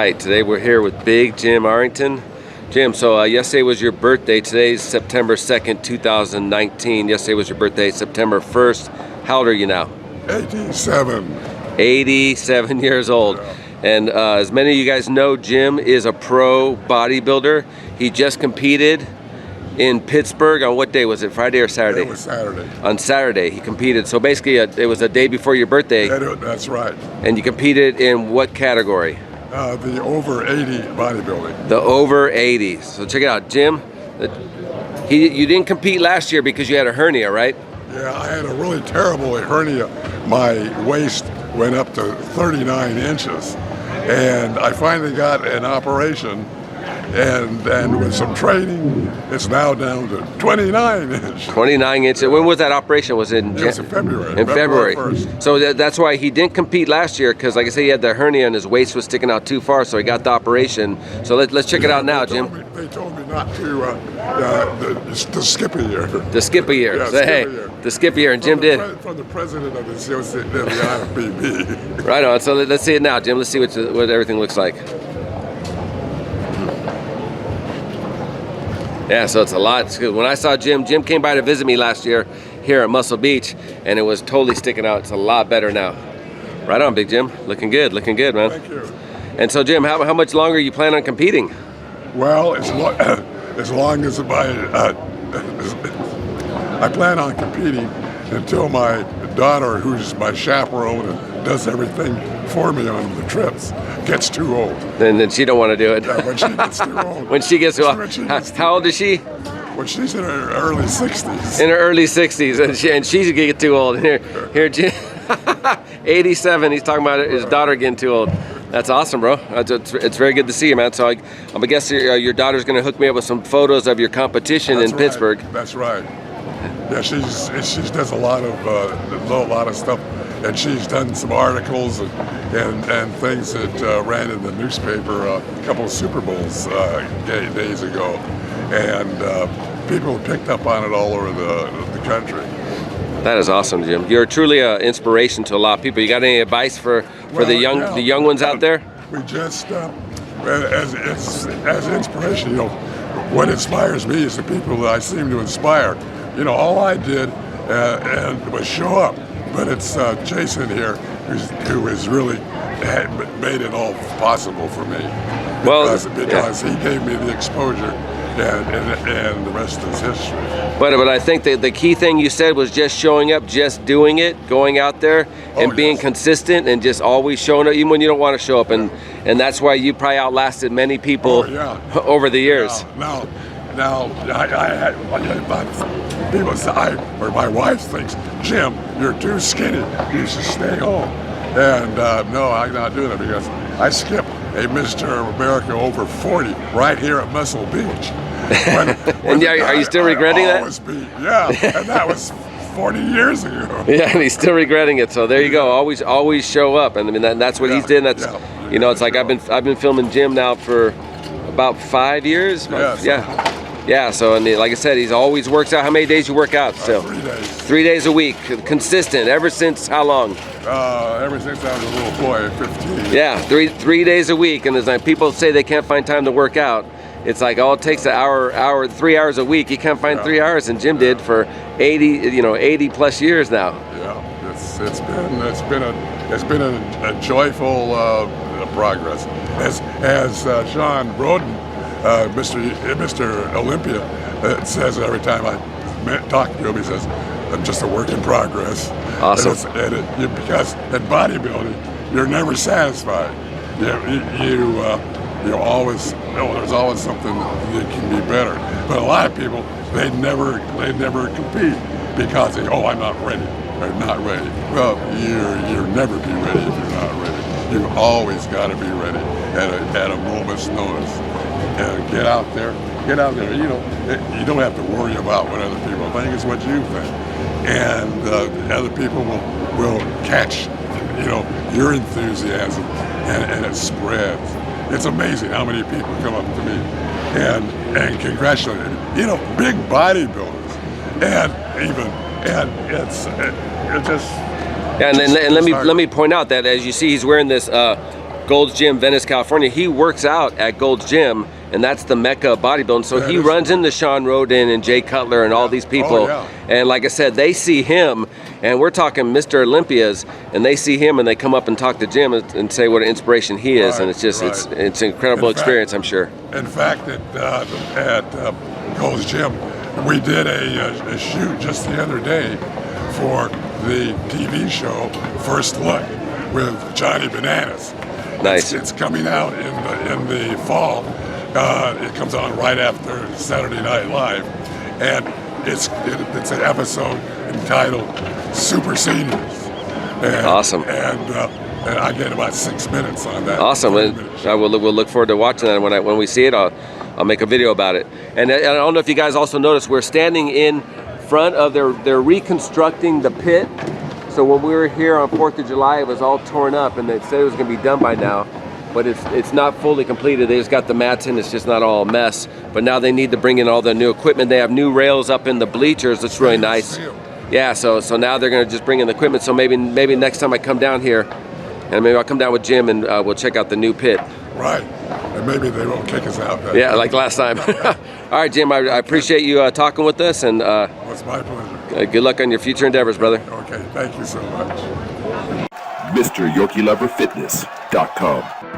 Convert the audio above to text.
right, today we're here with Big Jim Arrington. Jim, so yesterday was your birthday. Today's September 2nd, 2019. Yesterday was your birthday, September 1st. How old are you now? 87. 87 years old. Yeah. And as many of you guys know, Jim is a pro bodybuilder. He just competed in Pittsburgh on what day was it? Friday or Saturday? It was Saturday. On Saturday he competed. So basically it was a day before your birthday. That's right. And you competed in what category? The over 80 bodybuilding. The over 80. So check it out, Jim. You didn't compete last year because you had a hernia, right? Yeah, I had a really terrible hernia. My waist went up to 39 inches. And I finally got an operation. And with some training, it's now down to 29 inches. 29 inches. When was that operation? Was it in February? In February. 1st. So that's why he didn't compete last year, because like I said, he had the hernia and his waist was sticking out too far, so he got the operation. So let's check it out now, Jim. They told me not to skip a year. To skip a year. Yeah, So hey, to skip a year, and Jim did. From the president of the IFBB. Right on. So let's see it now, Jim. Let's see what everything looks like. Yeah, so it's a lot. It's good. When I saw Jim came by to visit me last year here at Muscle Beach, and it was totally sticking out. It's a lot better now. Right on, Big Jim. Looking good, man. Thank you. And so, Jim, how much longer you plan on competing? Well, as long as I plan on competing until my daughter, who's my chaperone and does everything for me on the trips, gets too old. Then she don't want to do it. Yeah, when she gets too old. When she gets too old. How old is she? Well, she's in her early 60s. In her early 60s, and she's gonna get too old. Here, Jim, 87. He's talking about his daughter getting too old. That's awesome, bro. It's very good to see you, man. So I'm a guess your daughter's gonna hook me up with some photos of your competition in Pittsburgh. That's right. Yeah, she does a lot of stuff, and she's done some articles and things that ran in the newspaper a couple of Super Bowls days ago, and people picked up on it all over the country. That is awesome, Jim. You're truly an inspiration to a lot of people. You got any advice for the young ones out there? We just as inspiration, you know, what inspires me is the people that I seem to inspire. You know, all I did was show up, but it's Jason here who has really made it all possible for me. Because he gave me the exposure, and the rest is history. But I think that the key thing you said was just showing up, just doing it, going out there and being consistent and just always showing up, even when you don't want to show up. And that's why you probably outlasted many people over the years. Now, I had people say, or my wife thinks, Jim, you're too skinny. You should stay home. And no, I'm not doing it because I skipped a Mr. America over 40 right here at Muscle Beach. And are you still regretting that? And that was 40 years ago. Yeah, and he's still regretting it. So there you go. Always show up. And I mean that's what he's did. That's you know, it's like I've been filming Jim now for about 5 years. Yeah, so and like I said, he's always works out. How many days you work out still? 3 days. 3 days a week, consistent. Ever since how long? Ever since I was a little boy, 15. Yeah, three days a week. And there's like people say they can't find time to work out. It's like all it takes an hour, 3 hours a week. You can't find 3 hours, and Jim did for 80 plus years now. Yeah, it's been a joyful progress. As Sean Broden, Mr. Olympia says every time I talk to him, he says, I'm just a work in progress. Awesome. Because in bodybuilding, you're never satisfied. You always, there's always something that can be better. But a lot of people, they never compete because I'm not ready. I'm not ready. Well, you'll never be ready if you're not ready. You've always got to be ready at a moment's notice. And get out there. You know, you don't have to worry about what other people think. It's what you think, and other people will catch, you know, your enthusiasm, and it spreads. It's amazing how many people come up to me and congratulate me. You know, big bodybuilders, and it's just. Yeah, and let me point out that as you see, he's wearing this Gold's Gym, Venice, California. He works out at Gold's Gym, and that's the mecca of bodybuilding. So he runs into Sean Roden and Jay Cutler and all these people. And like I said, they see him, and we're talking Mr. Olympias, and they see him and they come up and talk to Jim and say what an inspiration he is. And it's just, it's an incredible experience, I'm sure. In fact, at Gold's Gym, we did a shoot just the other day for the TV show First Look with Johnny Bananas. Nice. It's coming out in the fall. It comes on right after Saturday Night Live, and it's an episode entitled Super Seniors. And, awesome. And I get about 6 minutes on that. Awesome. We'll look forward to watching that. When we see it, I'll make a video about it. And I don't know if you guys also noticed, we're standing in front of they're reconstructing the pit. So when we were here on 4th of July, it was all torn up, and they said it was going to be done by now, but it's not fully completed. They just got the mats in. It's just not all a mess. But now they need to bring in all the new equipment. They have new rails up in the bleachers. It's really nice. Yeah. So now they're going to just bring in the equipment. So maybe next time I come down here, and maybe I'll come down with Jim and we'll check out the new pit. Right. And maybe they won't kick us out. Yeah, like last time. All right, Jim, I appreciate you talking with us, and it's my pleasure. Good luck on your future endeavors, brother. Okay, thank you so much. MrYorkieLoverFitness.com